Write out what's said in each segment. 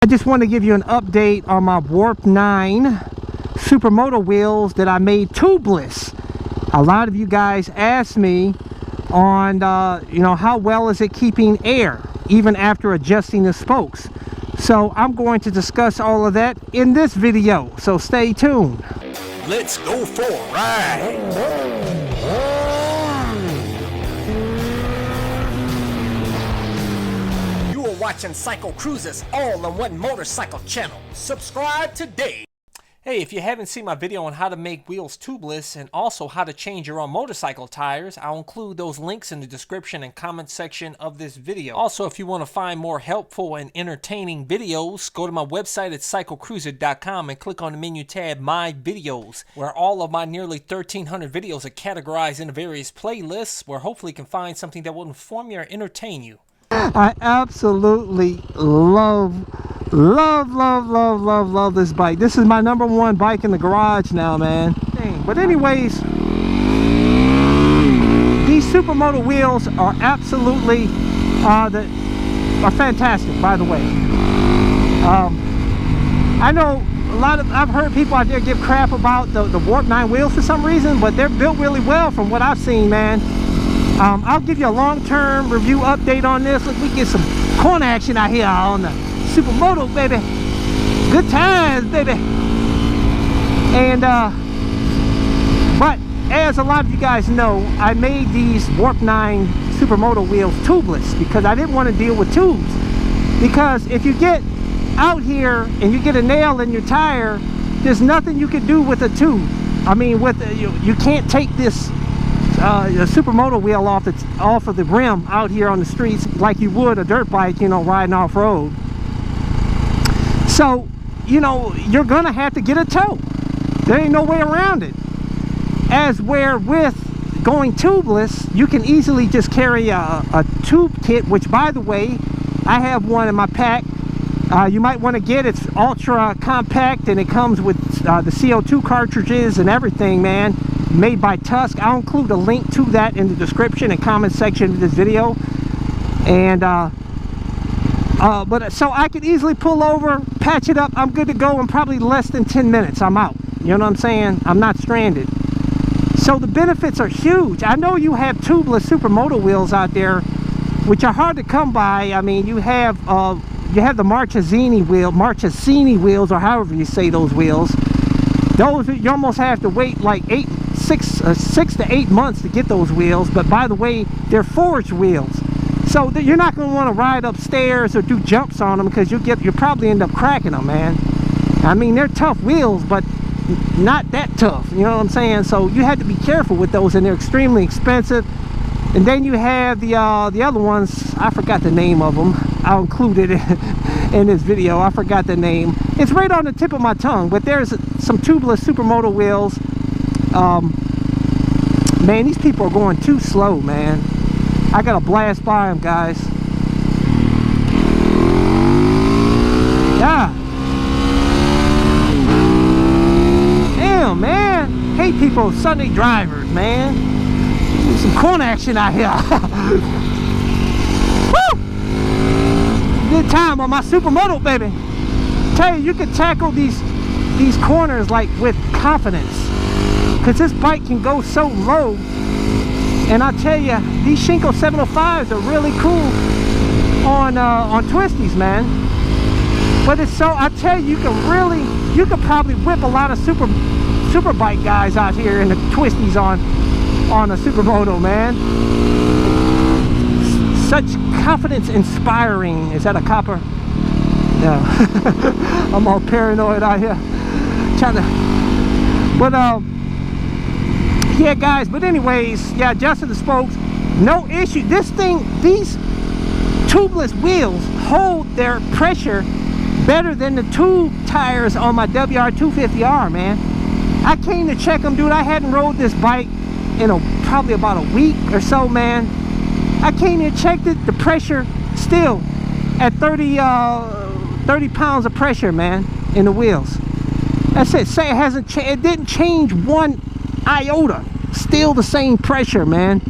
I just want to give you an update on my Warp 9 SuperMoto wheels that I made tubeless. A lot of you guys asked me on, you know, how well is it keeping air even after adjusting the spokes. So I'm going to discuss all of that in this video, so stay tuned. Let's go for a ride. Watching CycleCruza's all-in-one motorcycle channel. Subscribe today. Hey, if you haven't seen my video on how to make wheels tubeless and also how to change your own motorcycle tires, I'll include those links in the description and comment section of this video. Also, if you want to find more helpful and entertaining videos, go to my website at CycleCruza.com and click on the menu tab My Videos, where all of my nearly 1,300 videos are categorized into various playlists, where hopefully you can find something that will inform you or entertain you. I absolutely love this bike. This is my #1 bike in the garage now, man. But anyways, these SuperMoto wheels are absolutely are fantastic, by the way. I know I've heard people out there give crap about the Warp 9 wheels for some reason, but they're built really well from what I've seen, man. I'll give you a long-term review update on this. Look, we get some corner action out here on the SuperMoto, baby. Good times, baby. And but as a lot of you guys know, I made these Warp 9 SuperMoto wheels tubeless because I didn't want to deal with tubes. Because if you get out here and you get a nail in your tire, there's nothing you can do with a tube. I mean, with you can't take this a SuperMoto wheel off of the rim out here on the streets like you would a dirt bike, you know, riding off-road. So, you know, you're gonna have to get a tow. There ain't no way around it. As where with going tubeless, you can easily just carry a tube kit, which, by the way, I have one in my pack. You might want to get it. It's ultra compact and it comes with the CO2 cartridges and everything, man. Made by Tusk. I'll include a link to that in the description and comment section of this video. And but so I could easily pull over, patch it up, I'm good to go in probably less than 10 minutes. I'm out. You know what I'm saying? I'm not stranded. So the benefits are huge. I know you have tubeless SuperMoto wheels out there, which are hard to come by. I mean, you have the Marchesini wheels, or however you say those wheels. Those you almost have to wait like 6 to 8 months to get those wheels. But by the way, they're forged wheels, so you're not going to want to ride upstairs or do jumps on them because you probably end up cracking them, man. I mean, they're tough wheels, but not that tough. You know what I'm saying? So you have to be careful with those, and they're extremely expensive. And then you have the other ones. I forgot the name of them. I'll include it in this video. I forgot the name. It's right on the tip of my tongue. But there's some tubeless SuperMoto wheels. Man, these people are going too slow, man. I gotta blast by them, guys. Yeah. Damn, man. Hey, people, Sunday drivers, man. Some corner action out here. Woo! Good time on my SuperMoto, baby. Tell you can tackle these corners like with confidence, because this bike can go so low. And I tell you, these Shinko 705s are really cool on twisties, man. But it's so, I tell you, you could probably whip a lot of super bike guys out here in the twisties on a SuperMoto, man. Such confidence inspiring. Is that a copper? No. I'm all paranoid out here trying to, but yeah, guys. But anyways, yeah, adjusted the spokes, no issue. This thing, these tubeless wheels hold their pressure better than the tube tires on my WR250R, man. I came to check them, dude. I hadn't rode this bike in probably about a week or so, man. I came and checked it. The pressure still at 30 pounds of pressure, man, in the wheels. That's it. Say it didn't change one iota. Still the same pressure, man.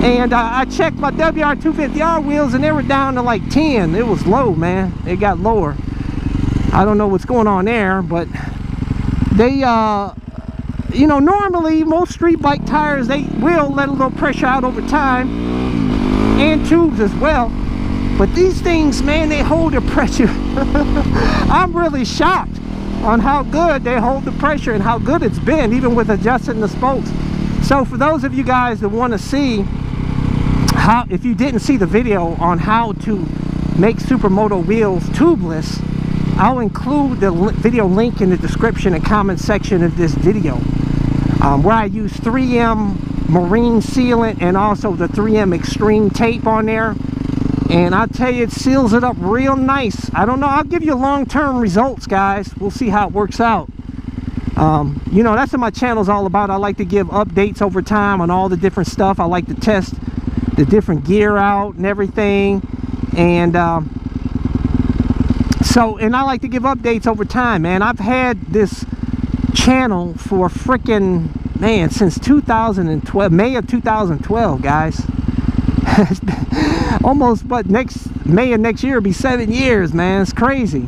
And I checked my WR250R wheels and they were down to like 10. It was low, man. It got lower. I don't know what's going on there, but they, you know, normally most street bike tires, they will let a little pressure out over time, and tubes as well. But these things, man, they hold the pressure. I'm really shocked on how good they hold the pressure and how good it's been, even with adjusting the spokes. So for those of you guys that want to see how, if you didn't see the video on how to make Supermoto wheels tubeless, I'll include the video link in the description and comment section of this video, where I use 3M marine sealant and also the 3M extreme tape on there. And I'll tell you, it seals it up real nice. I don't know, I'll give you long-term results, guys. We'll see how it works out. You know, that's what my channel's all about. I like to give updates over time on all the different stuff. I like to test the different gear out and everything. And and I like to give updates over time, man. I've had this channel for freaking, man, since 2012, May of 2012, guys. Almost, but May of next year will be 7 years, man. It's crazy.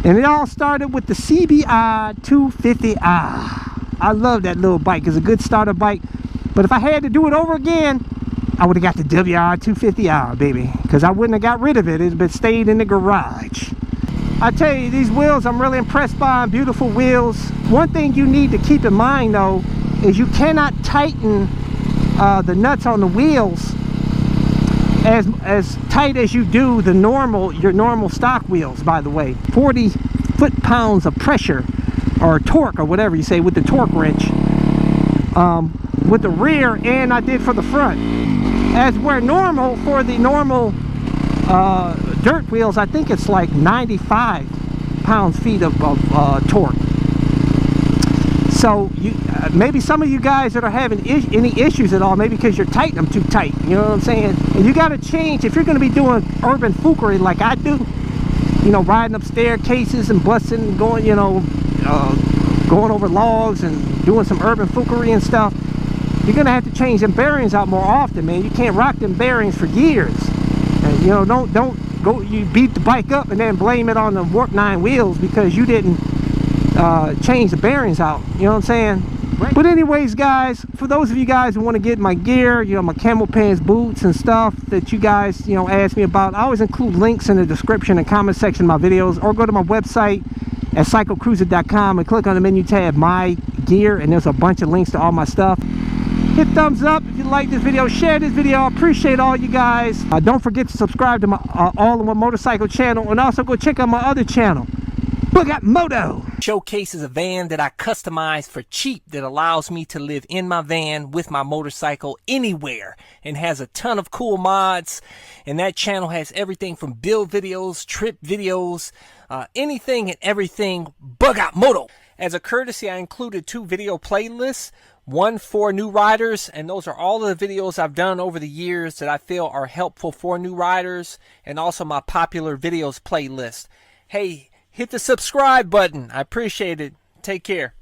And it all started with the CBI 250i. I love that little bike. It's a good starter bike. But if I had to do it over again, I would have got the WR 250i, baby, because I wouldn't have got rid of it, but stayed in the garage. I tell you, these wheels, I'm really impressed by them. Beautiful wheels. One thing you need to keep in mind, though, is you cannot tighten the nuts on the wheels as tight as you do the your normal stock wheels. By the way, 40 foot-pounds of pressure or torque or whatever you say with the torque wrench, with the rear, and I did for the front. As where normal for the normal dirt wheels, I think it's like 95 pounds-feet of torque. So you maybe some of you guys that are having any issues at all, maybe because you're tightening them too tight, you know what I'm saying? And you got to change, if you're going to be doing urban foolery like I do, you know, riding up staircases and busting, going, you know, going over logs and doing some urban foolery and stuff, you're going to have to change them bearings out more often, man. You can't rock them bearings for years. And, you know, don't go, you beat the bike up and then blame it on the Warp 9 wheels because you didn't change the bearings out, you know what I'm saying? Right. But anyways, guys, for those of you guys who want to get my gear, you know, my camel pants, boots and stuff that you guys, you know, ask me about, I always include links in the description and comment section of my videos, or go to my website at CycleCruza.com and click on the menu tab My Gear, and there's a bunch of links to all my stuff. Hit thumbs up if you like this video, share this video. I appreciate all you guys. Don't forget to subscribe to my all-in-one motorcycle channel, and also go check out my other channel, Moto. Showcases a van that I customized for cheap that allows me to live in my van with my motorcycle anywhere, and has a ton of cool mods. And that channel has everything from build videos, trip videos, anything and everything Moto. As a courtesy, I included 2 video playlists, one for new riders, and those are all of the videos I've done over the years that I feel are helpful for new riders, and also my popular videos playlist. Hey, hit the subscribe button. I appreciate it. Take care.